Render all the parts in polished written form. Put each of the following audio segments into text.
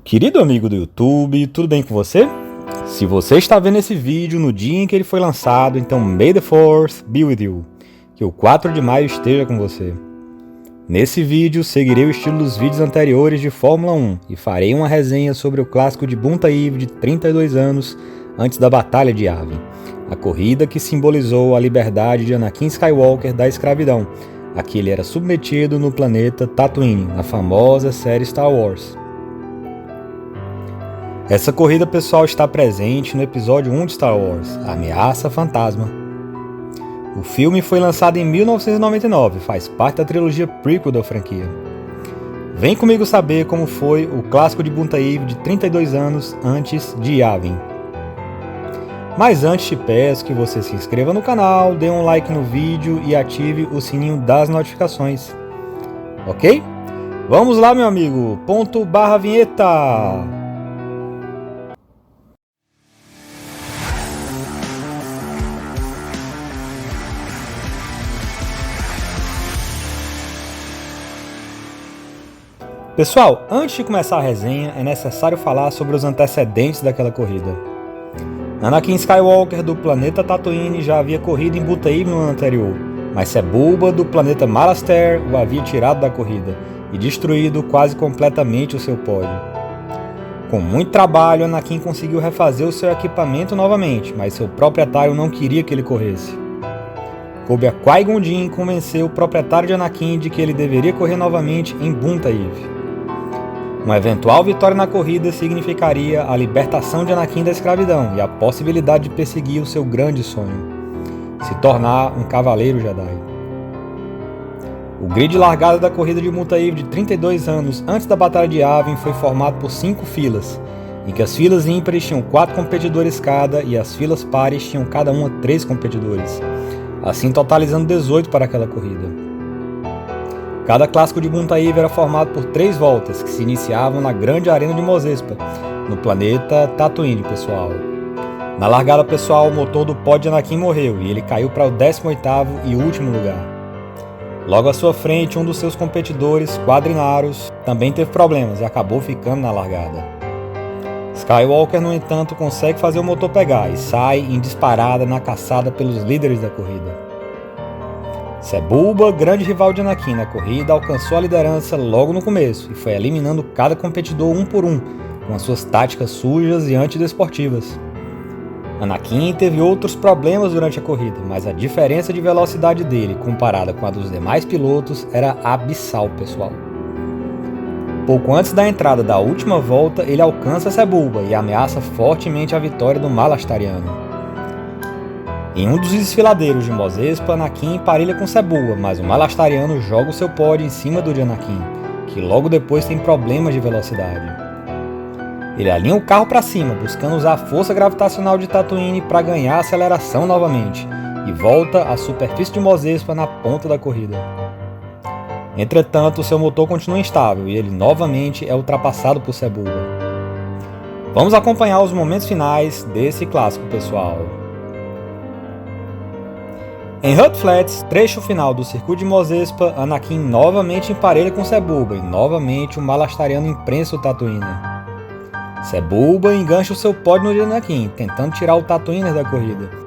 Querido amigo do YouTube, tudo bem com você? Se você está vendo esse vídeo no dia em que ele foi lançado, então May the Force be with you. Que o 4 de maio esteja com você. Nesse vídeo, seguirei o estilo dos vídeos anteriores de Fórmula 1 e farei uma resenha sobre o clássico de Bunta-Eve de 32 anos antes da Batalha de Yavin, a corrida que simbolizou a liberdade de Anakin Skywalker da escravidão, a que ele era submetido no planeta Tatooine, na famosa série Star Wars. Essa corrida, pessoal, está presente no episódio 1 de Star Wars, A Ameaça Fantasma. O filme foi lançado em 1999, faz parte da trilogia prequel da franquia. Vem comigo saber como foi o clássico de Bunta-Eve de 32 anos antes de Yavin. Mas antes te peço que você se inscreva no canal, dê um like no vídeo e ative o sininho das notificações. Ok? Vamos lá, meu amigo! Vinheta! Pessoal, antes de começar a resenha, é necessário falar sobre os antecedentes daquela corrida. Anakin Skywalker do planeta Tatooine já havia corrido em Bunta-Eve no ano anterior, mas Sebulba do planeta Malastare o havia tirado da corrida e destruído quase completamente o seu pódio. Com muito trabalho, Anakin conseguiu refazer o seu equipamento novamente, mas seu proprietário não queria que ele corresse. Coube a Qui-Gon Jinn convencer o proprietário de Anakin de que ele deveria correr novamente em Bunta-Eve. Uma eventual vitória na corrida significaria a libertação de Anakin da escravidão e a possibilidade de perseguir o seu grande sonho, se tornar um cavaleiro Jedi. O grid de largada da corrida de Bunta-Eve de 32 anos antes da Batalha de Yavin foi formado por 5 filas, em que as filas ímpares tinham 4 competidores cada e as filas pares tinham cada uma 3 competidores, assim totalizando 18 para aquela corrida. Cada clássico de Bunta-Eve era formado por 3 voltas, que se iniciavam na grande arena de Mos Espa, no planeta Tatooine, pessoal. Na largada, pessoal, o motor do pod de Anakin morreu e ele caiu para o 18º e último lugar. Logo à sua frente, um dos seus competidores, Quadrinaros, também teve problemas e acabou ficando na largada. Skywalker, no entanto, consegue fazer o motor pegar e sai em disparada na caçada pelos líderes da corrida. Sebulba, grande rival de Anakin na corrida, alcançou a liderança logo no começo e foi eliminando cada competidor um por um, com as suas táticas sujas e antidesportivas. Anakin teve outros problemas durante a corrida, mas a diferença de velocidade dele comparada com a dos demais pilotos era abissal, pessoal. Pouco antes da entrada da última volta, ele alcança Sebulba e ameaça fortemente a vitória do Malastariano. Em um dos desfiladeiros de Mos Espa, Anakin emparelha com Sebulba, mas o Malastariano joga o seu pódio em cima do de Anakin, que logo depois tem problemas de velocidade. Ele alinha o carro para cima, buscando usar a força gravitacional de Tatooine para ganhar aceleração novamente, e volta à superfície de Mos Espa na ponta da corrida. Entretanto, seu motor continua instável e ele novamente é ultrapassado por Sebulba. Vamos acompanhar os momentos finais desse clássico, pessoal. Em Hutt Flats, trecho final do circuito de Mos Espa, Anakin novamente emparelha com Sebulba e novamente o Malastariano imprensa o Tatooine. Sebulba engancha o seu pódio no de Anakin, tentando tirar o Tatooine da corrida.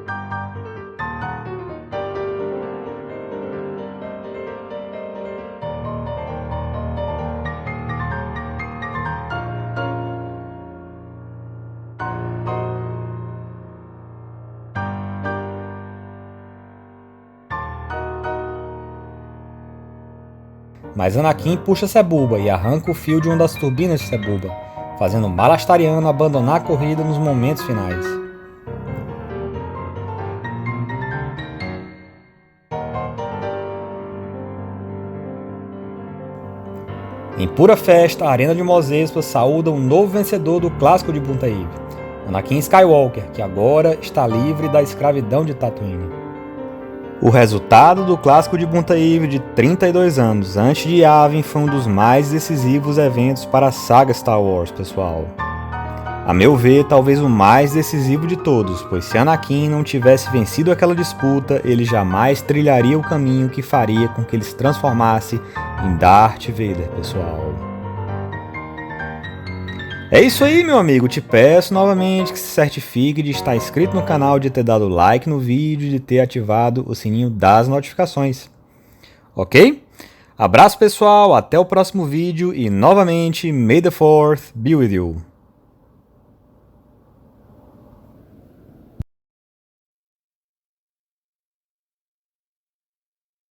Mas Anakin puxa Sebulba e arranca o fio de uma das turbinas de Sebulba, fazendo o Malastariano abandonar a corrida nos momentos finais. Em pura festa, a arena de Mos Espa saúda um novo vencedor do clássico de Bunta-Eve, Anakin Skywalker, que agora está livre da escravidão de Tatooine. O resultado do clássico de Bunta-Eve de 32 anos antes de Yavin foi um dos mais decisivos eventos para a saga Star Wars, pessoal. A meu ver, talvez o mais decisivo de todos, pois se Anakin não tivesse vencido aquela disputa, ele jamais trilharia o caminho que faria com que ele se transformasse em Darth Vader, pessoal. É isso aí, meu amigo. Te peço novamente que se certifique de estar inscrito no canal, de ter dado like no vídeo, de ter ativado o sininho das notificações. Ok? Abraço pessoal, até o próximo vídeo e novamente, May the 4th be with you.